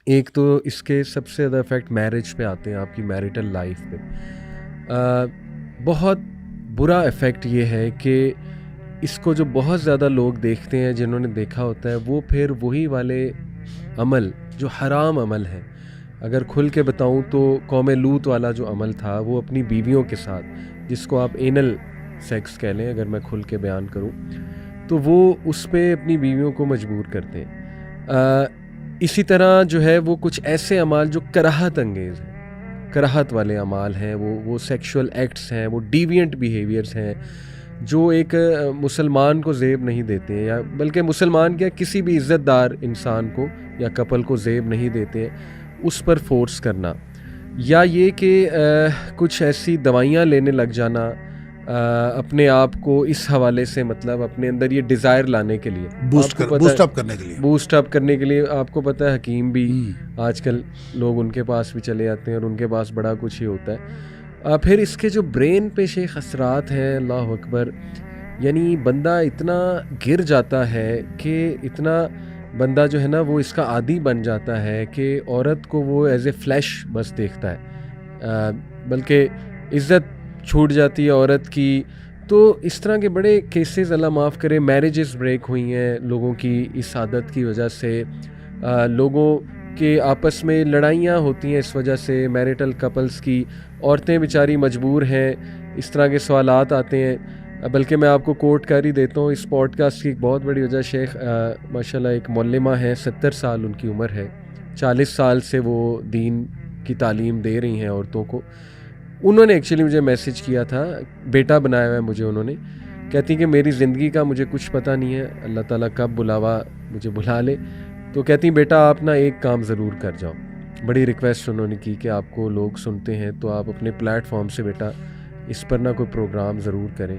ایک تو اس کے سب سے زیادہ افیکٹ میرج پہ آتے ہیں، آپ کی میریٹل لائف پہ. بہت برا افیکٹ یہ ہے کہ اس کو جو بہت زیادہ لوگ دیکھتے ہیں، جنہوں نے دیکھا ہوتا ہے، وہ پھر وہی والے عمل جو حرام عمل ہے، اگر کھل کے بتاؤں تو قوم لوط والا جو عمل تھا وہ اپنی بیویوں کے ساتھ، جس کو آپ اینل سیکس کہہ لیں اگر میں کھل کے بیان کروں، تو وہ اس پہ اپنی بیویوں کو مجبور کرتے ہیں. اسی طرح جو ہے وہ کچھ ایسے اعمال جو کراہت انگیز ہیں، کراہت والے اعمال ہیں، وہ سیکشول ایکٹس ہیں، وہ ڈیوینٹ بیہیویئرس ہیں جو ایک مسلمان کو زیب نہیں دیتے ہیں، یا بلکہ مسلمان کیا کسی بھی عزت دار انسان کو یا کپل کو زیب نہیں دیتے ہیں. اس پر فورس کرنا، یا یہ کہ کچھ ایسی دوائیاں لینے لگ جانا اپنے آپ کو اس حوالے سے، مطلب اپنے اندر یہ ڈیزائر لانے کے لیے، بوسٹ اپ کرنے کے لیے. آپ کو پتہ ہے حکیم بھی آج کل لوگ ان کے پاس بھی چلے جاتے ہیں اور ان کے پاس بڑا کچھ ہی ہوتا ہے. پھر اس کے جو برین پہ شیخ اثرات ہیں، اللہ اکبر، یعنی بندہ اتنا گر جاتا ہے کہ اتنا بندہ جو ہے نا وہ اس کا عادی بن جاتا ہے کہ عورت کو وہ ایز اے فلیش بس دیکھتا ہے، بلکہ عزت چھوٹ جاتی ہے عورت کی. تو اس طرح کے بڑے کیسز اللہ معاف کرے، میرجز بریک ہوئی ہیں لوگوں کی اس عادت کی وجہ سے، لوگوں کے آپس میں لڑائیاں ہوتی ہیں اس وجہ سے، میریٹل کپلز کی. عورتیں بیچاری مجبور ہیں، اس طرح کے سوالات آتے ہیں. بلکہ میں آپ کو کوٹ کر ہی دیتا ہوں، اس پوڈ کاسٹ کی ایک بہت بڑی وجہ شیخ ماشاءاللہ ایک معلمہ ہیں، 70 سال ان کی عمر ہے، 40 سال سے وہ دین کی تعلیم دے رہی ہیں عورتوں کو. انہوں نے ایکچولی مجھے میسج کیا تھا، بیٹا بنایا ہوا ہے مجھے انہوں نے، کہتی کہ میری زندگی کا مجھے کچھ پتہ نہیں ہے، اللہ تعالیٰ کب بلاوا مجھے بلا لے. تو کہتی بیٹا آپ نا ایک کام ضرور کر جاؤ. بڑی ریکویسٹ انہوں نے کی کہ آپ کو لوگ سنتے ہیں تو آپ اپنے پلیٹ فارم سے بیٹا اس پر نہ کوئی پروگرام ضرور کریں.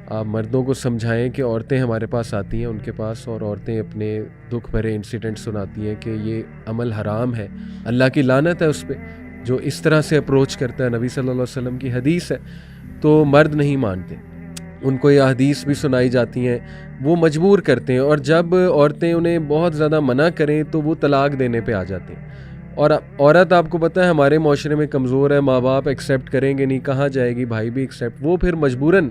آپ مردوں کو سمجھائیں کہ عورتیں ہمارے پاس آتی ہیں ان کے پاس، اور عورتیں اپنے دکھ بھرے انسیڈنٹ سناتی ہیں کہ یہ عمل حرام ہے، اللہ کی لعنت ہے اس پہ جو اس طرح سے اپروچ کرتا ہے. نبی صلی اللہ علیہ وسلم کی حدیث ہے. تو مرد نہیں مانتے، ان کو یہ حدیث بھی سنائی جاتی ہیں، وہ مجبور کرتے ہیں، اور جب عورتیں انہیں بہت زیادہ منع کریں تو وہ طلاق دینے پہ آ جاتے ہیں. اور عورت آپ کو پتہ ہے ہمارے معاشرے میں کمزور ہے، ماں باپ ایکسیپٹ کریں گے نہیں، کہاں جائے گی، بھائی بھی ایکسیپٹ، وہ پھر مجبوراً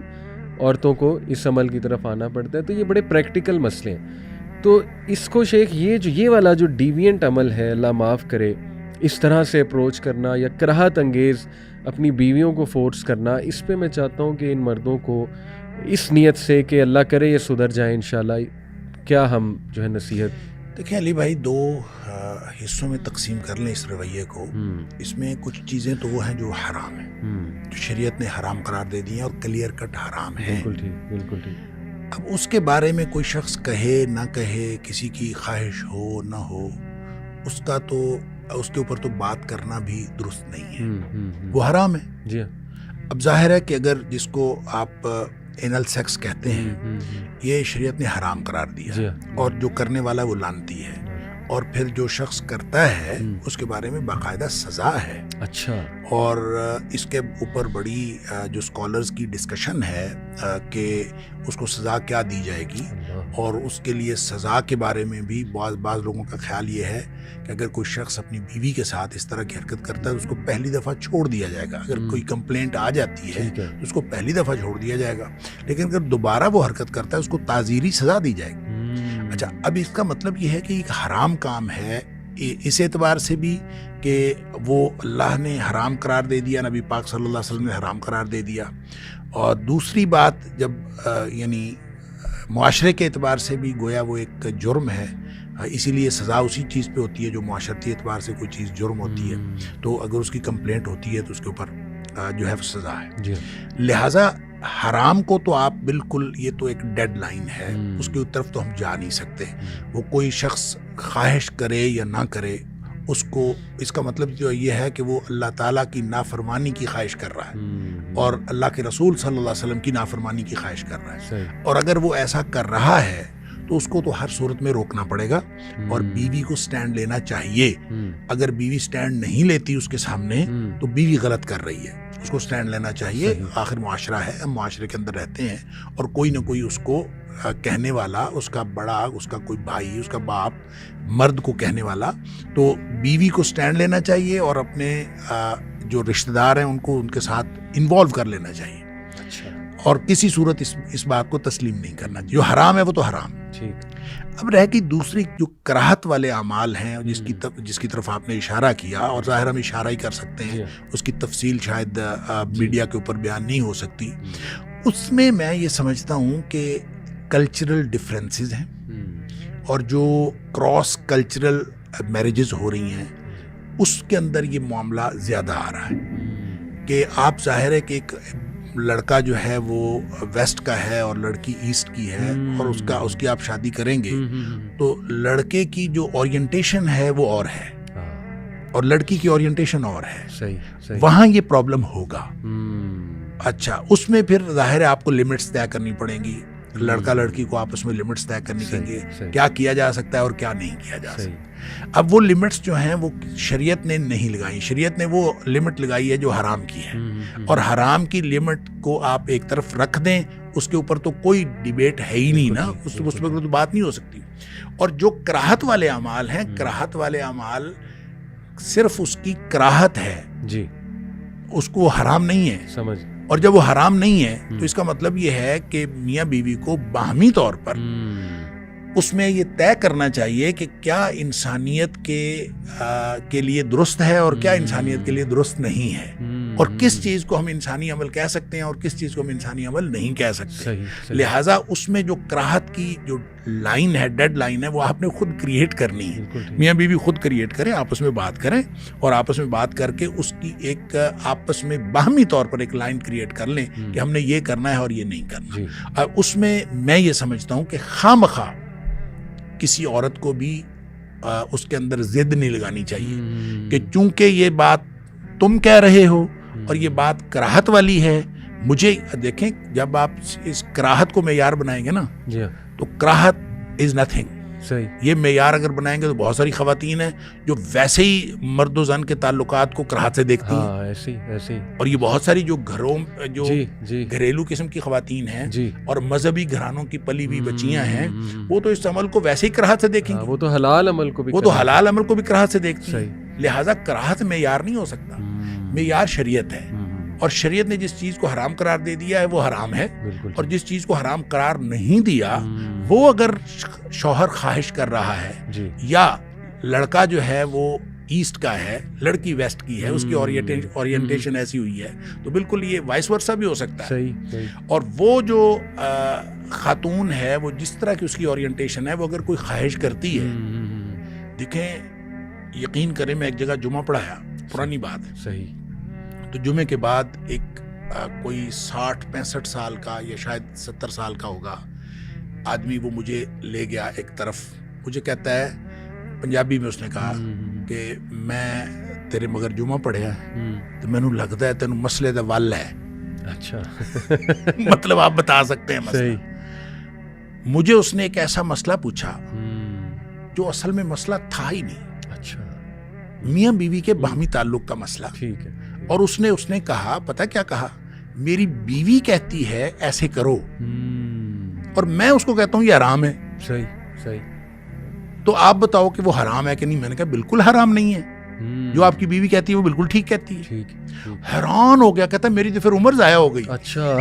عورتوں کو اس عمل کی طرف آنا پڑتا ہے. تو یہ بڑے پریکٹیکل مسئلے ہیں. تو اس کو شیخ یہ والا جو ڈیوینٹ عمل ہے، اللہ معاف کرے، اس طرح سے اپروچ کرنا یا کراہت انگیز اپنی بیویوں کو فورس کرنا، اس پہ میں چاہتا ہوں کہ ان مردوں کو اس نیت سے کہ اللہ کرے یہ سدھر جائیں انشاءاللہ، کیا ہم جو ہے نصیحت. دیکھیں علی بھائی، دو حصوں میں تقسیم کر لیں اس رویے کو. اس میں کچھ چیزیں تو وہ ہیں جو حرام ہیں، جو شریعت نے حرام قرار دے دی ہیں اور کلیئر کٹ حرام ہیں. بالکل ٹھیک. اب اس کے بارے میں کوئی شخص کہے نہ کہے، کسی کی خواہش ہو نہ ہو، اس کے اوپر تو بات کرنا بھی درست نہیں ہے، وہ حرام ہے. جی. اب ظاہر ہے کہ اگر جس کو آپ اینل سیکس کہتے ہیں، یہ شریعت نے حرام قرار دیا، اور جو کرنے والا وہ لعنتی ہے، اور پھر جو شخص کرتا ہے اس کے بارے میں باقاعدہ سزا ہے. اچھا. اور اس کے اوپر بڑی جو اسکالرز کی ڈسکشن ہے کہ اس کو سزا کیا دی جائے گی، اور اس کے لیے سزا کے بارے میں بھی بعض لوگوں کا خیال یہ ہے کہ اگر کوئی شخص اپنی بیوی کے ساتھ اس طرح کی حرکت کرتا ہے تو اس کو پہلی دفعہ چھوڑ دیا جائے گا. اگر کوئی کمپلینٹ آ جاتی ہے تو اس کو پہلی دفعہ چھوڑ دیا جائے گا، لیکن اگر دوبارہ وہ حرکت کرتا ہے اس کو تعزیری سزا دی جائے گی. اچھا، اب اس کا مطلب یہ ہے کہ ایک حرام کام ہے اس اعتبار سے بھی کہ وہ اللہ نے حرام قرار دے دیا، نبی پاک صلی اللہ علیہ وسلم نے حرام قرار دے دیا. اور دوسری بات، جب یعنی معاشرے کے اعتبار سے بھی گویا وہ ایک جرم ہے، اسی لیے سزا اسی چیز پہ ہوتی ہے جو معاشرتی اعتبار سے کوئی چیز جرم ہوتی ہے. تو اگر اس کی کمپلینٹ ہوتی ہے تو اس کے اوپر جو ہے سزا ہے. لہٰذا حرام کو تو آپ بالکل، یہ تو ایک ڈیڈ لائن ہے، اس کی طرف تو ہم جا نہیں سکتے. وہ کوئی شخص خواہش کرے یا نہ کرے، اس کا مطلب جو یہ ہے کہ وہ اللہ تعالیٰ کی نافرمانی کی خواہش کر رہا ہے اور اللہ کے رسول صلی اللہ علیہ وسلم کی نافرمانی کی خواہش کر رہا ہے. اور اگر وہ ایسا کر رہا ہے تو اس کو تو ہر صورت میں روکنا پڑے گا اور بیوی کو سٹینڈ لینا چاہیے. اگر بیوی سٹینڈ نہیں لیتی اس کے سامنے تو بیوی غلط کر رہی ہے, اس کو سٹینڈ لینا چاہیے. آخر معاشرہ ہے, ہم معاشرے کے اندر رہتے ہیں اور کوئی نہ کوئی اس کو کہنے والا, اس کا بڑا, اس کا کوئی بھائی, اس کا باپ, مرد کو کہنے والا, تو بیوی کو سٹینڈ لینا چاہیے اور اپنے جو رشتہ دار ہیں ان کو ان کے ساتھ انوالو کر لینا چاہیے. اور کسی صورت اس بات کو تسلیم نہیں کرنا. جو حرام ہے وہ تو حرام. اب رہ گئی دوسری جو کراہت والے اعمال ہیں جس کی طرف آپ نے اشارہ کیا, اور ظاہر ہم اشارہ ہی کر سکتے ہیں, اس کی تفصیل شاید میڈیا کے اوپر بیان نہیں ہو سکتی. اس میں یہ سمجھتا ہوں کہ کلچرل ڈفرینسز ہیں اور جو کراس کلچرل میرجز ہو رہی ہیں اس کے اندر یہ معاملہ زیادہ آ رہا ہے کہ آپ ظاہر ہے کہ ایک لڑکا جو ہے وہ ویسٹ کا ہے اور لڑکی ایسٹ کی ہے اور اس کی آپ شادی کریں گے تو لڑکے کی جو اورینٹیشن ہے وہ اور ہے اور لڑکی کی اورینٹیشن اور ہے. وہاں یہ پرابلم ہوگا. اچھا, اس میں پھر ظاہر ہے آپ کو لمٹس طے کرنی پڑیں گی. لڑکا لڑکی کو آپس میں لمٹس طے کرنی پڑیں گے, کیا کیا جا سکتا ہے اور کیا نہیں کیا جا سکتا. اب وہ لمٹس جو ہیں وہ شریعت نے نہیں لگائی. شریعت نے وہ لمٹ لگائی ہے جو حرام کی ہے, اور حرام کی لمٹ کو آپ ایک طرف رکھ دیں, اس کے اوپر تو کوئی ڈیبیٹ ہے ہی نہیں نا, اس پر تو بات نہیں ہو سکتی. اور جو کراہت والے اعمال ہیں, کراہت والے اعمال صرف اس کی کراہت ہے جی, اس کو وہ حرام نہیں ہے. سمجھ. اور جب وہ حرام نہیں ہے تو اس کا مطلب یہ ہے کہ میاں بیوی کو باہمی طور پر اس میں یہ طے کرنا چاہیے کہ کیا انسانیت کے لیے درست ہے اور کیا انسانیت کے لیے درست نہیں ہے, اور کس چیز کو ہم انسانی عمل کہہ سکتے ہیں اور کس چیز کو ہم انسانی عمل نہیں کہہ سکتے. لہٰذا اس میں جو کراہت کی جو لائن ہے, ڈیڈ لائن ہے, وہ آپ نے خود کریٹ کرنی ہے. میاں بیوی خود کریٹ کریں, آپس میں بات کریں اور آپس میں بات کر کے اس کی ایک آپس میں باہمی طور پر ایک لائن کریٹ کر لیں کہ ہم نے یہ کرنا ہے اور یہ نہیں کرنا. اس میں یہ سمجھتا ہوں کہ خواہ کسی عورت کو بھی اس کے اندر ضد نہیں لگانی چاہیے کہ چونکہ یہ بات تم کہہ رہے ہو اور یہ بات کراہت والی ہے. مجھے دیکھیں, جب آپ اس کراہت کو معیار بنائیں گے نا تو کراہت از نتھنگ. یہ معیار اگر بنائیں گے تو بہت ساری خواتین ہیں جو ویسے ہی مرد و زن کے تعلقات کو کراہت سے دیکھتی ہیں, ایسے اور یہ بہت ساری جو گھروں جو گھریلو قسم کی خواتین ہیں اور مذہبی گھرانوں کی پلی ہوئی بچیاں ہیں, وہ تو اس عمل کو ویسے ہی کراہت سے دیکھیں گے. وہ تو حلال عمل کو بھی کراہت سے دیکھتی ہیں. لہٰذا کراہت معیار نہیں ہو سکتا, معیار شریعت ہے, اور شریعت نے جس چیز کو حرام قرار دے دیا ہے وہ حرام ہے, اور جس چیز کو حرام قرار نہیں دیا وہ اگر شوہر خواہش کر رہا ہے یا لڑکا جو ہے وہ ایسٹ کا ہے, لڑکی ویسٹ کی ہے, اس کی اورینٹیشن ایسی ہوئی ہے, تو بالکل یہ وائس ورسا بھی ہو سکتا ہے. اور وہ جو خاتون ہے وہ جس طرح کی اس کی اورینٹیشن ہے, وہ اگر کوئی خواہش کرتی ہے, دیکھیں یقین کریں, میں ایک جگہ جمعہ پڑھایا, پرانی بات ہے, صحیح, تو جمعے کے بعد ایک کوئی 60-65 سال کا یا شاید 70 سال کا ہوگا آدمی, وہ مجھے لے گیا ایک طرف, مجھے کہتا ہے پنجابی میں, اس نے کہا کہ میں تیرے مگر جمعہ پڑھیا تو مینوں لگتا ہے تینوں مسئلے دا ول ہے. اچھا, مطلب آپ بتا سکتے ہیں مسئلہ. مجھے اس نے ایک ایسا مسئلہ پوچھا جو اصل میں مسئلہ تھا ہی نہیں. اچھا, میاں بیوی کے باہمی تعلق کا مسئلہ. ٹھیک ہے. اور اس نے کہا, پتہ کیا کہا, میری بیوی کہتی ہے ایسے کرو اور میں اس کو کہتا ہوں یہ حرام ہے. صحیح. تو آپ بتاؤ کہ وہ حرام ہے کہ نہیں. میں نے کہا بالکل حرام نہیں ہے, جو آپ کی بیوی کہتی ہے وہ بالکل ٹھیک کہتی ہے. حیران ہو گیا, کہتا میری تو پھر عمر ضائع ہو گئی. اچھا,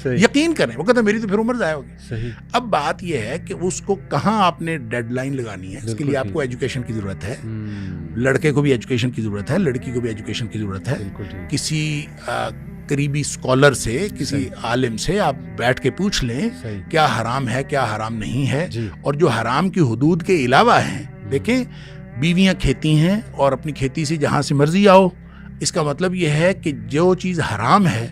یقین کریں, وہ کہتا میری تو پھر عمر ضائع ہو گئی. اب بات یہ ہے کہ اس کو کہاں آپ نے ڈیڈ لائن لگانی ہے. اس کے لیے آپ کو ایجوکیشن کی ضرورت ہے, لڑکے کو بھی ایجوکیشن کی ضرورت ہے, لڑکی کو بھی ایجوکیشن کی ضرورت ہے. کسی قریبی اسکالر سے, کسی عالم سے آپ بیٹھ کے پوچھ لیں کیا حرام ہے کیا حرام نہیں ہے. اور جو حرام کی حدود کے علاوہ ہیں, دیکھیں بیویاں کھیتی ہیں اور اپنی کھیتی سے جہاں سے مرضی آؤ, اس کا مطلب یہ ہے کہ جو چیز حرام ہے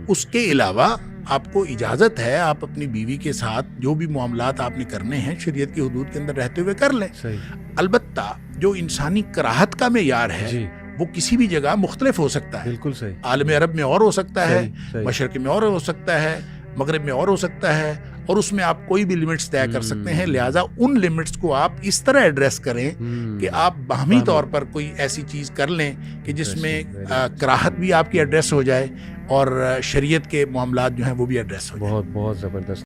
اس کے علاوہ آپ کو اجازت ہے, آپ اپنی بیوی کے ساتھ جو بھی معاملات آپ نے کرنے ہیں شریعت کی حدود کے اندر رہتے ہوئے کر لیں. البتہ جو انسانی کراہت کا معیار ہے وہ کسی بھی جگہ مختلف ہو سکتا ہے. بالکل صحیح. عالم عرب میں اور ہو سکتا ہے, مشرق میں اور ہو سکتا ہے, مغرب میں اور ہو سکتا ہے, اور اس میں آپ کوئی بھی لمٹس طے کر سکتے ہیں. لہٰذا ان لمٹس کو آپ اس طرح ایڈریس کریں کہ آپ باہمی طور پر کوئی ایسی چیز کر لیں کہ جس میں کراہت بھی آپ کی ایڈریس ہو جائے اور شریعت کے معاملات جو ہیں وہ بھی ایڈریس ہو جائیں. بہت بہت زبردست.